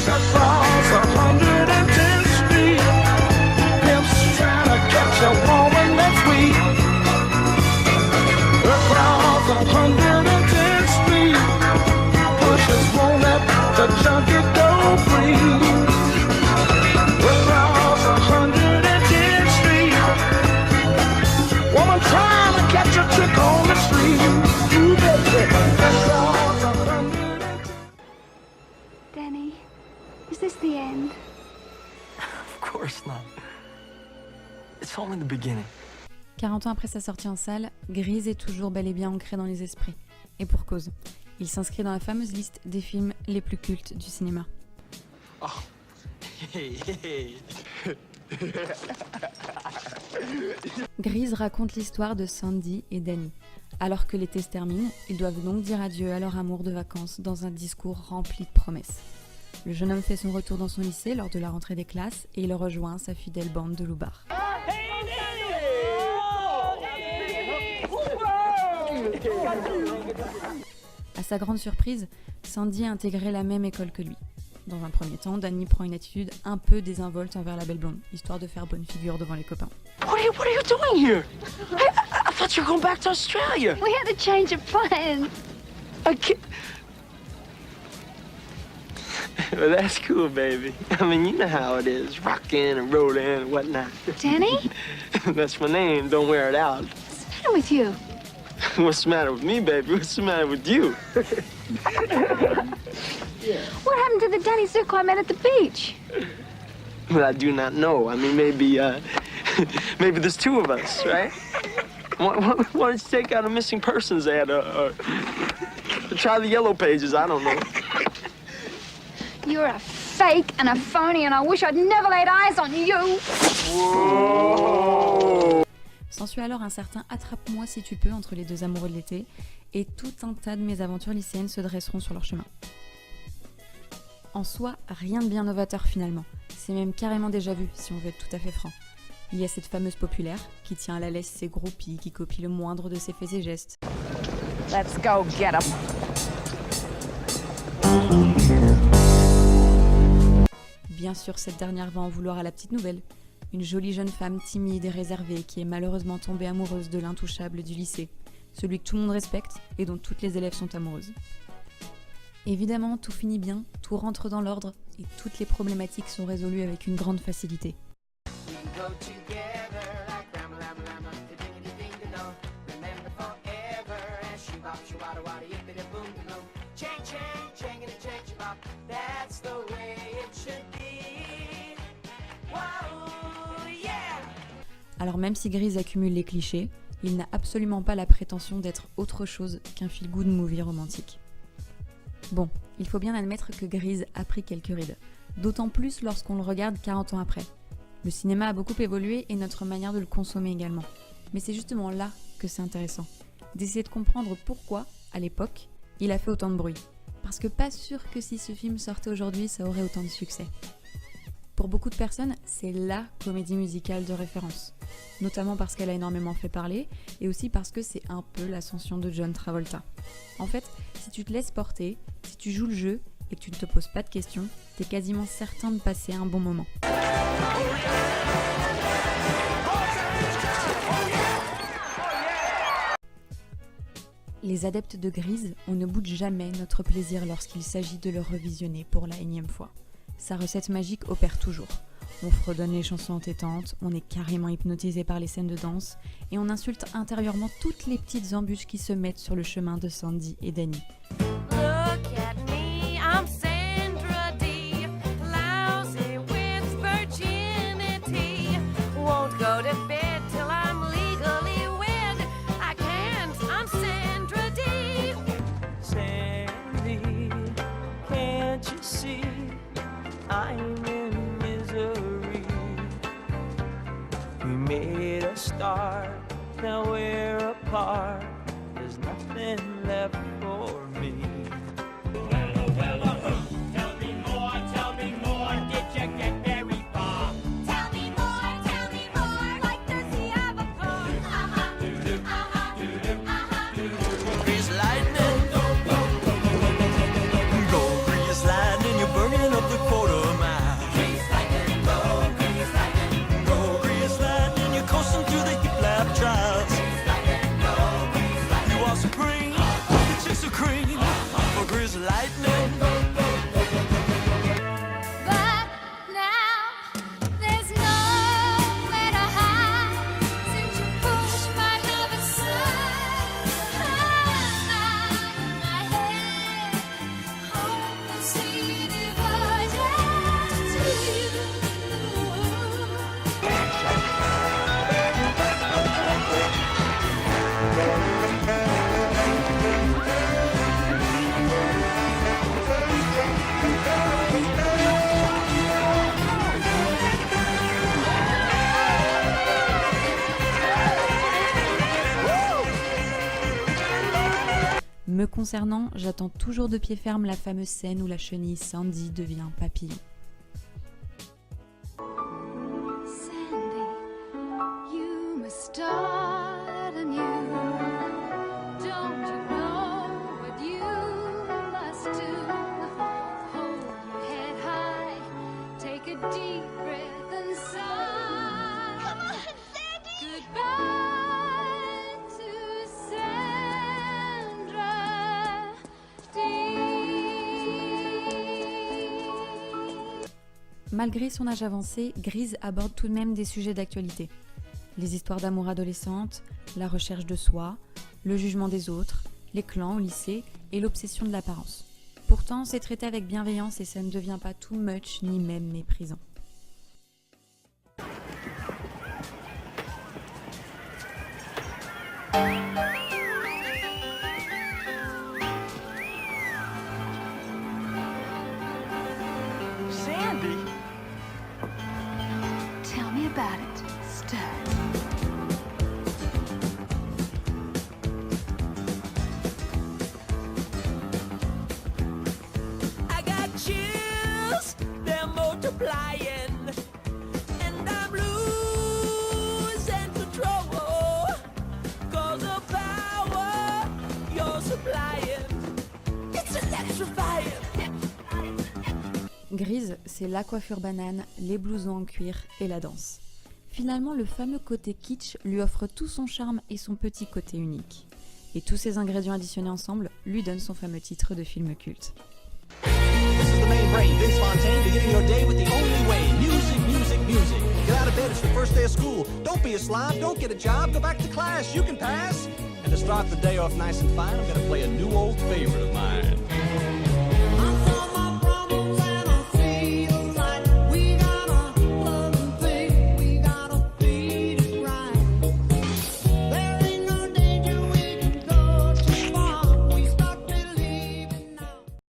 Across 110th Street, pimps trying to catch a woman that's weak. Across 110th Street, pushers won't let the junkie go free. Across 110th Street, woman trying to catch a trick on the street. Ooh, baby. Across 110th. Denny, is this the end? Of course not. It's only the beginning. 40 ans après sa sortie en salle, Grease est toujours bel et bien ancré dans les esprits. Et pour cause. Il s'inscrit dans la fameuse liste des films les plus cultes du cinéma. Oh. Hey. Grease raconte l'histoire de Sandy et Danny. Alors que l'été se termine, ils doivent donc dire adieu à leur amour de vacances dans un discours rempli de promesses. Le jeune homme fait son retour dans son lycée lors de la rentrée des classes et il rejoint sa fidèle bande de loupards. À sa grande surprise, Sandy a intégré la même école que lui. Dans un premier temps, Danny prend une attitude un peu désinvolte envers la belle blonde, histoire de faire bonne figure devant les copains. What are you doing here? I thought you were going back to Australia. We had a change of plans. I can't... Well, that's cool, baby. I mean, you know how it is, rockin' and rollin' and whatnot. Danny? That's my name, don't wear it out. What's the matter with you? What's the matter with me, baby? What's the matter with you? What happened to the Danny Zuko I met at the beach? Well, I do not know. I mean, maybe there's two of us, right? Why don't you take out a missing persons ad or try the yellow pages? I don't know. You're a fake and a phony and I wish I'd never laid eyes on you. Whoa. S'ensuit alors un certain attrape-moi si tu peux entre les deux amoureux de l'été et tout un tas de mésaventures lycéennes se dresseront sur leur chemin. En soi, rien de bien novateur finalement. C'est même carrément déjà vu, si on veut être tout à fait franc. Il y a cette fameuse populaire qui tient à la laisse ses groupies, qui copie le moindre de ses faits et gestes. Let's go get 'em. Bien sûr, cette dernière va en vouloir à la petite nouvelle. Une jolie jeune femme timide et réservée qui est malheureusement tombée amoureuse de l'intouchable du lycée, celui que tout le monde respecte et dont toutes les élèves sont amoureuses. Évidemment, tout finit bien, tout rentre dans l'ordre et toutes les problématiques sont résolues avec une grande facilité. Alors même si Grease accumule les clichés, il n'a absolument pas la prétention d'être autre chose qu'un feel-good movie romantique. Bon, il faut bien admettre que Grease a pris quelques rides, d'autant plus lorsqu'on le regarde 40 ans après. Le cinéma a beaucoup évolué et notre manière de le consommer également. Mais c'est justement là que c'est intéressant, d'essayer de comprendre pourquoi, à l'époque, il a fait autant de bruit. Parce que pas sûr que si ce film sortait aujourd'hui, ça aurait autant de succès. Pour beaucoup de personnes, c'est LA comédie musicale de référence, notamment parce qu'elle a énormément fait parler et aussi parce que c'est un peu l'ascension de John Travolta. En fait, si tu te laisses porter, si tu joues le jeu et que tu ne te poses pas de questions, t'es quasiment certain de passer un bon moment. Les adeptes de Grease, on ne boude jamais notre plaisir lorsqu'il s'agit de le revisionner pour la énième fois. Sa recette magique opère toujours. On fredonne les chansons entêtantes, on est carrément hypnotisé par les scènes de danse et on insulte intérieurement toutes les petites embûches qui se mettent sur le chemin de Sandy et Danny. Look at me, I'm Sandra Dee, lousy with virginity. Won't go to bed till I'm legally wed. I can't, I'm Sandra Dee. Sandy, can't you see I'm in misery? We made a start, now we're apart. There's nothing left for me. Tell me more, did you get very far? Tell me more, like does he have a car? Grease lightning, go grease lightning, you're burning up the coal. Me concernant, j'attends toujours de pied ferme la fameuse scène où la chenille Sandy devient papillon. Sandy, you must start anew. Don't you know what you must do? Hold your head high, take a deep breath and sigh. Come on, Sandy! Goodbye to Sandra Dee. Malgré son âge avancé, Grise aborde tout de même des sujets d'actualité. Les histoires d'amour adolescentes, la recherche de soi, le jugement des autres, les clans au lycée et l'obsession de l'apparence. Pourtant, c'est traité avec bienveillance et ça ne devient pas too much ni même méprisant. Sandy? Tell me about it, Stud. I got chills, they're multiplying, and I'm losing control. Cause the power you're supplying, it's electrifying. Grise, c'est la coiffure banane, les blousons en cuir et la danse. Finalement, le fameux côté kitsch lui offre tout son charme et son petit côté unique. Et tous ces ingrédients additionnés ensemble lui donnent son fameux titre de film culte. This is the main brain, Vince Fontaine, beginning your day with the only way. Music, music, music. Get out of bed, it's the first day of school. Don't be a slob, don't get a job, go back to class, you can pass. And to start the day off nice and fine, I'm gonna play a new old favorite of mine.